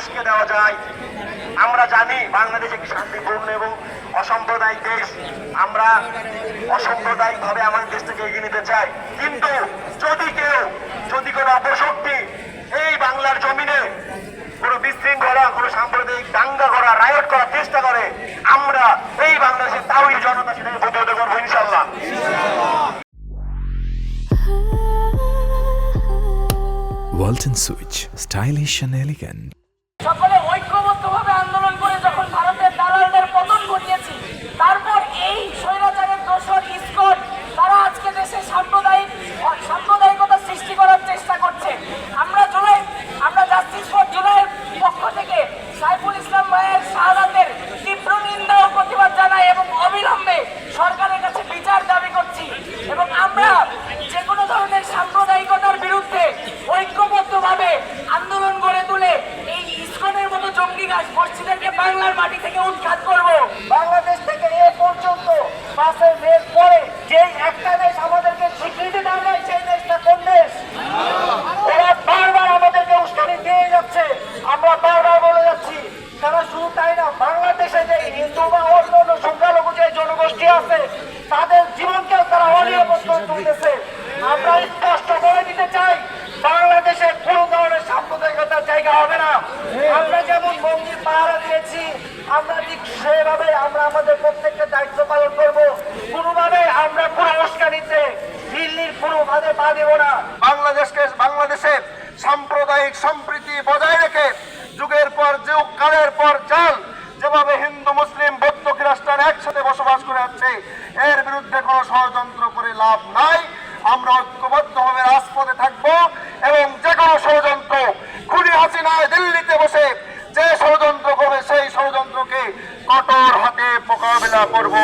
উস্কে দেওয়া যায়। আমরা জানি বাংলাদেশ একটি শান্তিপূর্ণ এবং অসাম্প্রদায়িক দেশ। আমরা অসাম্প্রদায়িক ভাবে আমাদের দেশটাকে এগিয়ে নিতে চাই। কিন্তু যদি কোনো অপশক্তি এই বাংলার জমিনে কোনো বিশৃঙ্খলা, কোনো সাম্প্রদায়িক দাঙ্গা করা, রায়ট করার চেষ্টা করে, আমরা এই বাংলাদেশের তাওহিদ জনতা সেটাকে প্রতিহত করবো ইনশাআল্লাহ। Walton switch, stylish and elegant. সকলে ঐক্যবদ্ধভাবে আন্দোলন করে যখন ভারতের দালালদের পতন ঘটিয়েছি, তারপর এই স্বৈরাচারের দোসর ইসকন তারা আজকে দেশে সাম্প্রদায়িকতা সৃষ্টি করার চেষ্টা করছে। আমরা জাস্টিস ফর জুলাইয়ের পক্ষ থেকে সাইফুল ইসলাম ভাইয়ের শাহাদাতের তীব্র নিন্দা ও প্রতিবাদ জানাই এবং অবিলম্বে সরকারের কাছে বিচার দাবি করছি। এবং আমরা যে কোনো ধরনের সাম্প্রদায়িকতার বিরুদ্ধে ঐক্যবদ্ধভাবে আন্দোলন গড়ে তুলে এই ইসকনের মতো জঙ্গি গোষ্ঠীদেরকে বাংলার মাটি থেকে উৎখাত করব। বাংলাদেশ থেকে এ পর্যন্ত 5 মের পরে যেই একটা দেশ আমাদেরকে স্বীকৃতি দেয় নাই, সেই দেশটা কোন দেশ? ওরা বারবার আমাদেরকে উস্কানি দিয়ে যাচ্ছে, আমরা বারবার বলে যাচ্ছি। তারা শুধু তাই না, বাংলাদেশে যে হিন্দু বা অন্য সংখ্যালঘু যে জনগোষ্ঠী আছে তাদের জীবনকেও তারা অনিরাপদ করে তুলতেছে। আমরা স্পষ্ট করে দিতে চাই, বাংলাদেশে কোনো ধরনের সাম্প্রদায়িকতার জায়গা হবে না। আমরা যেমন মন্দির পাহারা দিয়েছি, আমরা ঠিক সেভাবে আমরা আমাদের প্রত্যেকটা দায়িত্ব পালন করব। কোনোভাবে আমরা কোনো উস্কানিতে দিল্লির কোনো ভাবে পা দেব না। বাংলাদেশে সাম্প্রদায়িক সম্প্রীতি বজায় রেখে যুগের পর যুগ, কালের পর কাল যেভাবে হিন্দু মুসলিম বৌদ্ধ খ্রিস্টান একসাথে বসবাস করে যাচ্ছে, এর বিরুদ্ধে কোনো ষড়যন্ত্র করে লাভ নাই। আমরা ঐক্যবদ্ধভাবে রাজপথে থাকবো এবং যে কোনো ষড়যন্ত্র, খুনি হাসিনায় দিল্লিতে বসে যে ষড়যন্ত্র করবে সেই ষড়যন্ত্রকে কঠোর হাতে মোকাবেলা করব।